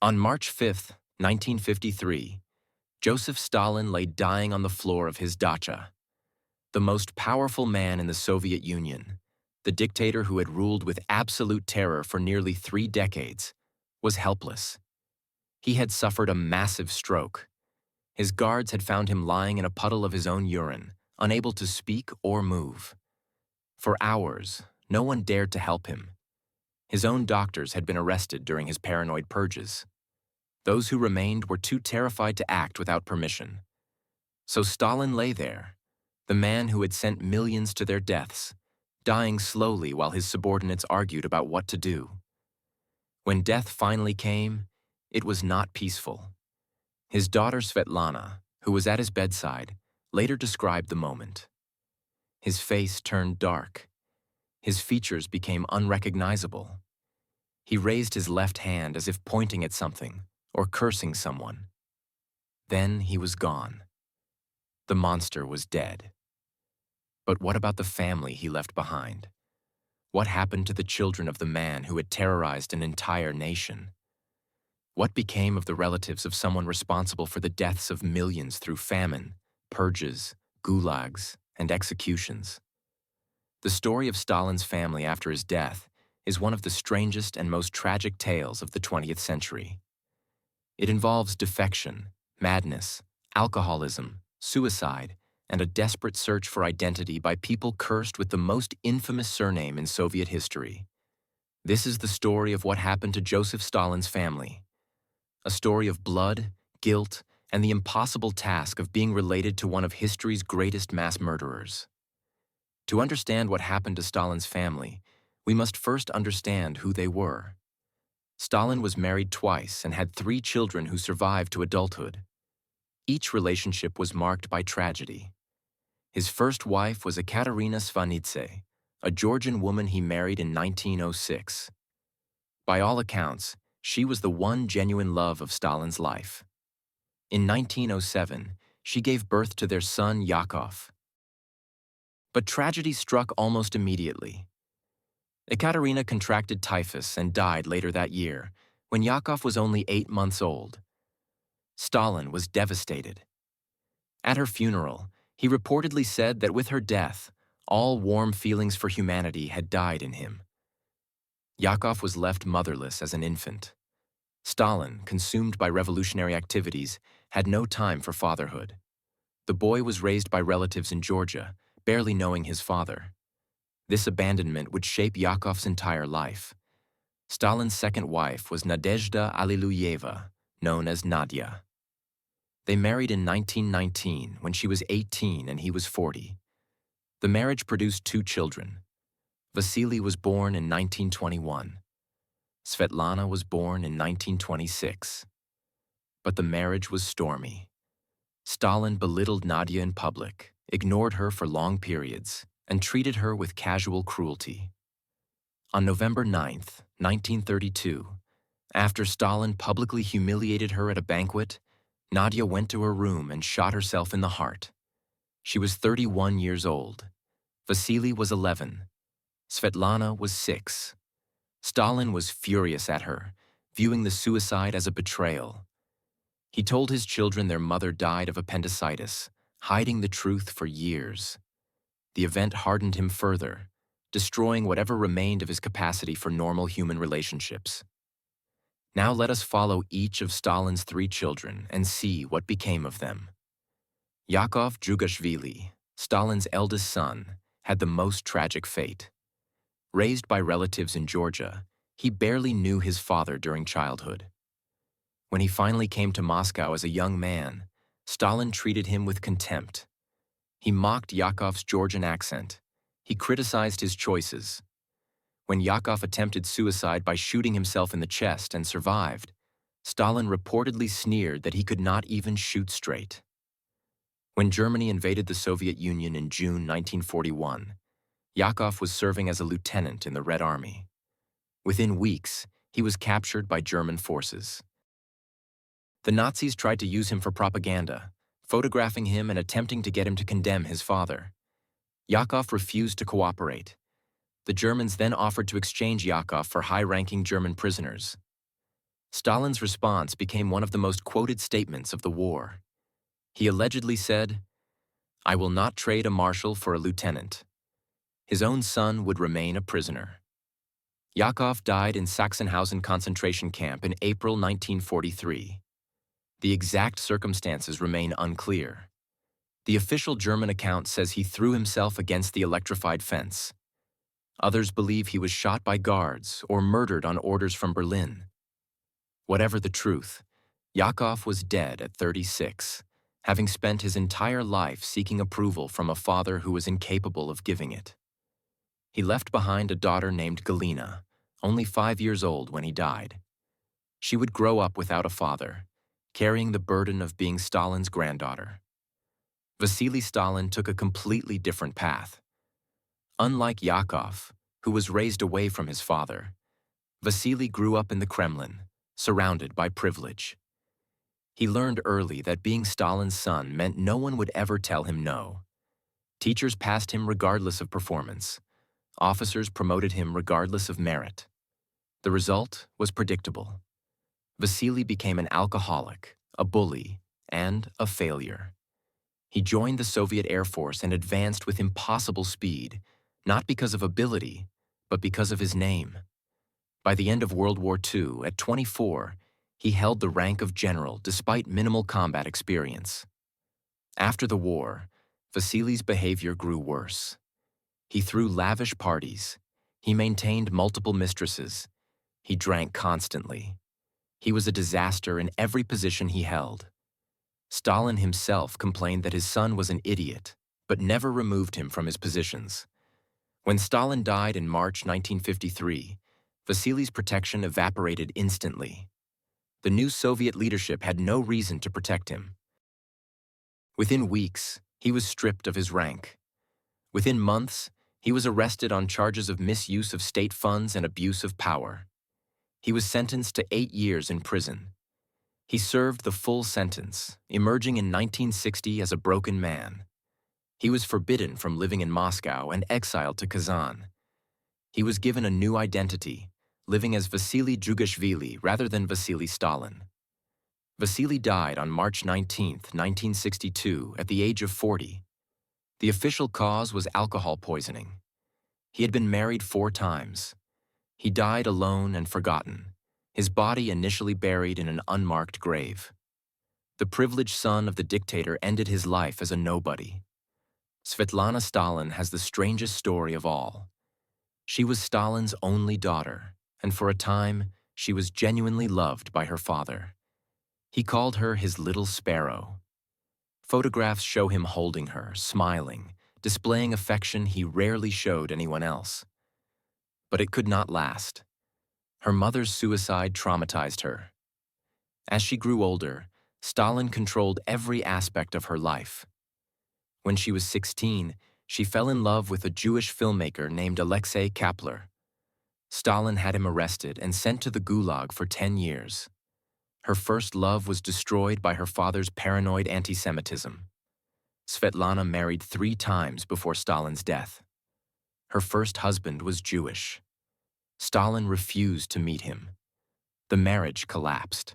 On March 5, 1953, Joseph Stalin lay dying on the floor of his dacha. The most powerful man in the Soviet Union, the dictator who had ruled with absolute terror for nearly 3 decades, was helpless. He had suffered a massive stroke. His guards had found him lying in a puddle of his own urine, unable to speak or move. For hours, no one dared to help him. His own doctors had been arrested during his paranoid purges. Those who remained were too terrified to act without permission. So Stalin lay there, the man who had sent millions to their deaths, dying slowly while his subordinates argued about what to do. When death finally came, it was not peaceful. His daughter Svetlana, who was at his bedside, later described the moment. His face turned dark. His features became unrecognizable. He raised his left hand as if pointing at something or cursing someone. Then he was gone. The monster was dead. But what about the family he left behind? What happened to the children of the man who had terrorized an entire nation? What became of the relatives of someone responsible for the deaths of millions through famine, purges, gulags, and executions? The story of Stalin's family after his death is one of the strangest and most tragic tales of the 20th century. It involves defection, madness, alcoholism, suicide, and a desperate search for identity by people cursed with the most infamous surname in Soviet history. This is the story of what happened to Joseph Stalin's family. A story of blood, guilt, and the impossible task of being related to one of history's greatest mass murderers. To understand what happened to Stalin's family, we must first understand who they were. Stalin was married twice and had 3 children who survived to adulthood. Each relationship was marked by tragedy. His first wife was Ekaterina Svanidze, a Georgian woman he married in 1906. By all accounts, she was the one genuine love of Stalin's life. In 1907, she gave birth to their son Yakov. But tragedy struck almost immediately. Ekaterina contracted typhus and died later that year, when Yakov was only 8 months old. Stalin was devastated. At her funeral, he reportedly said that with her death, all warm feelings for humanity had died in him. Yakov was left motherless as an infant. Stalin, consumed by revolutionary activities, had no time for fatherhood. The boy was raised by relatives in Georgia, barely knowing his father. This abandonment would shape Yakov's entire life. Stalin's second wife was Nadezhda Alliluyeva, known as Nadia. They married in 1919 when she was 18 and he was 40. The marriage produced 2 children. Vasily was born in 1921. Svetlana was born in 1926. But the marriage was stormy. Stalin belittled Nadia in public, ignored her for long periods, and treated her with casual cruelty. On November 9, 1932, after Stalin publicly humiliated her at a banquet, Nadia went to her room and shot herself in the heart. She was 31 years old. Vasily was 11. Svetlana was 6. Stalin was furious at her, viewing the suicide as a betrayal. He told his children their mother died of appendicitis, hiding the truth for years. The event hardened him further, destroying whatever remained of his capacity for normal human relationships. Now let us follow each of Stalin's 3 children and see what became of them. Yakov Dzhugashvili, Stalin's eldest son, had the most tragic fate. Raised by relatives in Georgia, he barely knew his father during childhood. When he finally came to Moscow as a young man, Stalin treated him with contempt. He mocked Yakov's Georgian accent. He criticized his choices. When Yakov attempted suicide by shooting himself in the chest and survived, Stalin reportedly sneered that he could not even shoot straight. When Germany invaded the Soviet Union in June 1941, Yakov was serving as a lieutenant in the Red Army. Within weeks, he was captured by German forces. The Nazis tried to use him for propaganda, photographing him and attempting to get him to condemn his father. Yakov refused to cooperate. The Germans then offered to exchange Yakov for high-ranking German prisoners. Stalin's response became one of the most quoted statements of the war. He allegedly said, "I will not trade a marshal for a lieutenant." His own son would remain a prisoner. Yakov died in Sachsenhausen concentration camp in April 1943. The exact circumstances remain unclear. The official German account says he threw himself against the electrified fence. Others believe he was shot by guards or murdered on orders from Berlin. Whatever the truth, Yakov was dead at 36, having spent his entire life seeking approval from a father who was incapable of giving it. He left behind a daughter named Galina, only 5 years old when he died. She would grow up without a father, carrying the burden of being Stalin's granddaughter. Vasily Stalin took a completely different path. Unlike Yakov, who was raised away from his father, Vasily grew up in the Kremlin, surrounded by privilege. He learned early that being Stalin's son meant no one would ever tell him no. Teachers passed him regardless of performance. Officers promoted him regardless of merit. The result was predictable. Vasily became an alcoholic, a bully, and a failure. He joined the Soviet Air Force and advanced with impossible speed, not because of ability, but because of his name. By the end of World War II, at 24, he held the rank of general despite minimal combat experience. After the war, Vasily's behavior grew worse. He threw lavish parties. He maintained multiple mistresses. He drank constantly. He was a disaster in every position he held. Stalin himself complained that his son was an idiot, but never removed him from his positions. When Stalin died in March 1953, Vasily's protection evaporated instantly. The new Soviet leadership had no reason to protect him. Within weeks, he was stripped of his rank. Within months, he was arrested on charges of misuse of state funds and abuse of power. He was sentenced to 8 years in prison. He served the full sentence, emerging in 1960 as a broken man. He was forbidden from living in Moscow and exiled to Kazan. He was given a new identity, living as Vasily Drugashvili rather than Vasily Stalin. Vasily died on March 19, 1962, at the age of 40. The official cause was alcohol poisoning. He had been married 4 times. He died alone and forgotten, his body initially buried in an unmarked grave. The privileged son of the dictator ended his life as a nobody. Svetlana Stalin has the strangest story of all. She was Stalin's only daughter, and for a time, she was genuinely loved by her father. He called her his little sparrow. Photographs show him holding her, smiling, displaying affection he rarely showed anyone else. But it could not last. Her mother's suicide traumatized her. As she grew older, Stalin controlled every aspect of her life. When she was 16, she fell in love with a Jewish filmmaker named Alexei Kapler. Stalin had him arrested and sent to the Gulag for 10 years. Her first love was destroyed by her father's paranoid anti-Semitism. Svetlana married 3 times before Stalin's death. Her first husband was Jewish. Stalin refused to meet him. The marriage collapsed.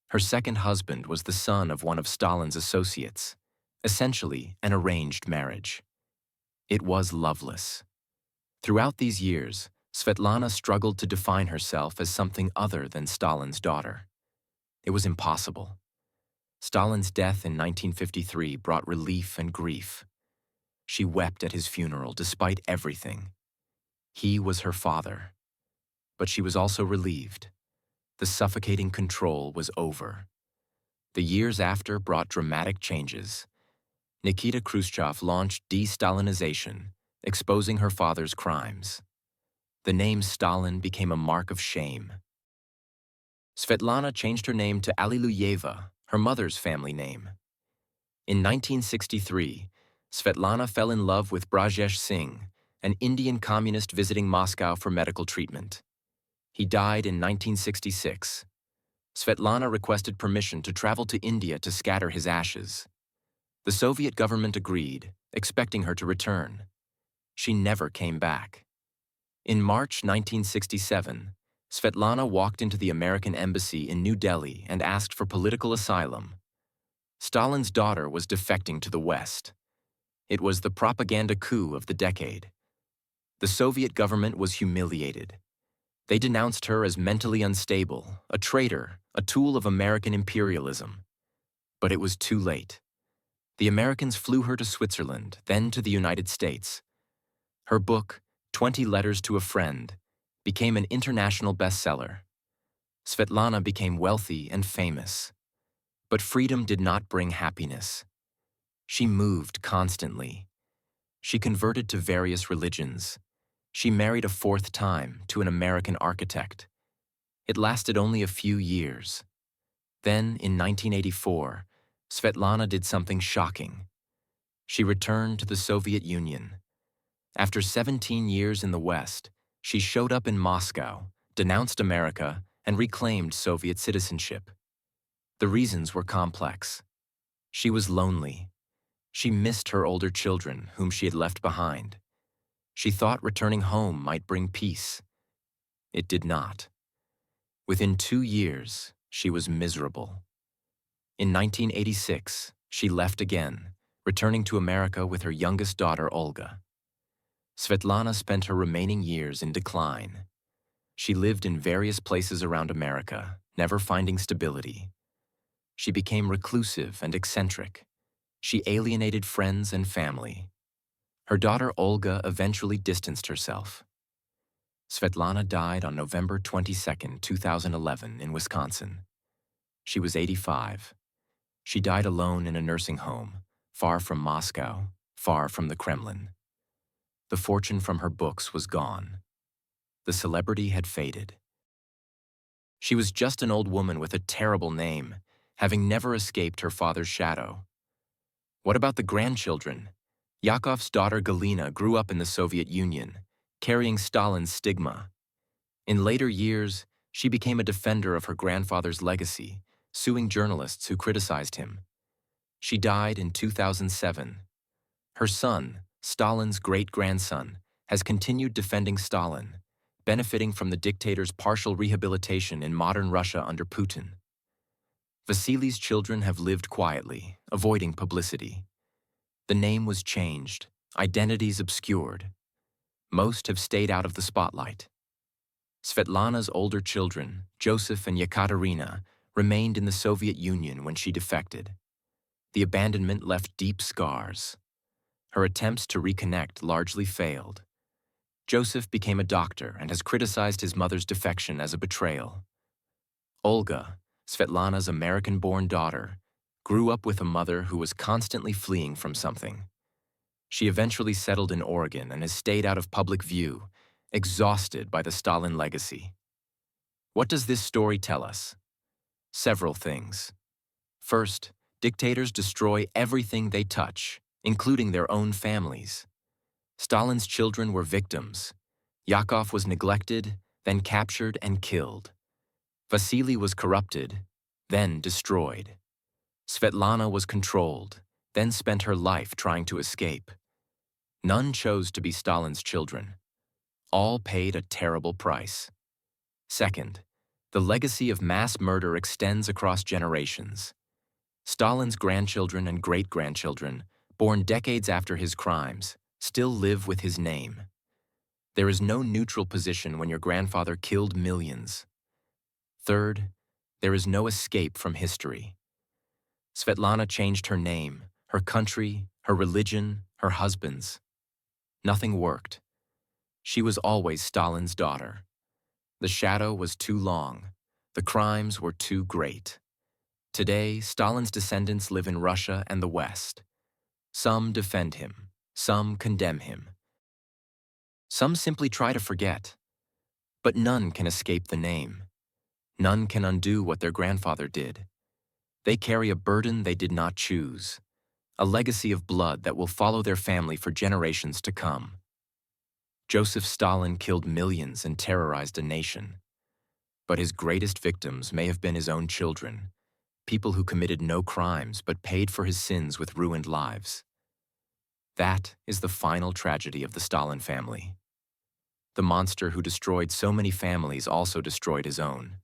Her second husband was the son of one of Stalin's associates, essentially an arranged marriage. It was loveless. Throughout these years, Svetlana struggled to define herself as something other than Stalin's daughter. It was impossible. Stalin's death in 1953 brought relief and grief. She wept at his funeral despite everything. He was her father. But she was also relieved. The suffocating control was over. The years after brought dramatic changes. Nikita Khrushchev launched de-Stalinization, exposing her father's crimes. The name Stalin became a mark of shame. Svetlana changed her name to Alliluyeva, her mother's family name. In 1963, Svetlana fell in love with Brajesh Singh, an Indian communist visiting Moscow for medical treatment. He died in 1966. Svetlana requested permission to travel to India to scatter his ashes. The Soviet government agreed, expecting her to return. She never came back. In March 1967, Svetlana walked into the American embassy in New Delhi and asked for political asylum. Stalin's daughter was defecting to the West. It was the propaganda coup of the decade. The Soviet government was humiliated. They denounced her as mentally unstable, a traitor, a tool of American imperialism. But it was too late. The Americans flew her to Switzerland, then to the United States. Her book, 20 Letters to a Friend, became an international bestseller. Svetlana became wealthy and famous. But freedom did not bring happiness. She moved constantly. She converted to various religions. She married a fourth time to an American architect. It lasted only a few years. Then, in 1984, Svetlana did something shocking. She returned to the Soviet Union. After 17 years in the West, she showed up in Moscow, denounced America, and reclaimed Soviet citizenship. The reasons were complex. She was lonely. She missed her older children, whom she had left behind. She thought returning home might bring peace. It did not. Within 2 years, she was miserable. In 1986, she left again, returning to America with her youngest daughter, Olga. Svetlana spent her remaining years in decline. She lived in various places around America, never finding stability. She became reclusive and eccentric. She alienated friends and family. Her daughter Olga eventually distanced herself. Svetlana died on November 22, 2011, in Wisconsin. She was 85. She died alone in a nursing home, far from Moscow, far from the Kremlin. The fortune from her books was gone. The celebrity had faded. She was just an old woman with a terrible name, having never escaped her father's shadow. What about the grandchildren? Yakov's daughter Galina grew up in the Soviet Union, carrying Stalin's stigma. In later years, she became a defender of her grandfather's legacy, suing journalists who criticized him. She died in 2007. Her son, Stalin's great-grandson, has continued defending Stalin, benefiting from the dictator's partial rehabilitation in modern Russia under Putin. Vasily's children have lived quietly, avoiding publicity. The name was changed, identities obscured. Most have stayed out of the spotlight. Svetlana's older children, Joseph and Yekaterina, remained in the Soviet Union when she defected. The abandonment left deep scars. Her attempts to reconnect largely failed. Joseph became a doctor and has criticized his mother's defection as a betrayal. Olga, Svetlana's American-born daughter, grew up with a mother who was constantly fleeing from something. She eventually settled in Oregon and has stayed out of public view, exhausted by the Stalin legacy. What does this story tell us? Several things. First, dictators destroy everything they touch, including their own families. Stalin's children were victims. Yakov was neglected, then captured and killed. Vasily was corrupted, then destroyed. Svetlana was controlled, then spent her life trying to escape. None chose to be Stalin's children. All paid a terrible price. Second, the legacy of mass murder extends across generations. Stalin's grandchildren and great-grandchildren, born decades after his crimes, still live with his name. There is no neutral position when your grandfather killed millions. Third, there is no escape from history. Svetlana changed her name, her country, her religion, her husband's. Nothing worked. She was always Stalin's daughter. The shadow was too long. The crimes were too great. Today, Stalin's descendants live in Russia and the West. Some defend him. Some condemn him. Some simply try to forget. But none can escape the name. None can undo what their grandfather did. They carry a burden they did not choose, a legacy of blood that will follow their family for generations to come. Joseph Stalin killed millions and terrorized a nation. But his greatest victims may have been his own children, people who committed no crimes but paid for his sins with ruined lives. That is the final tragedy of the Stalin family. The monster who destroyed so many families also destroyed his own.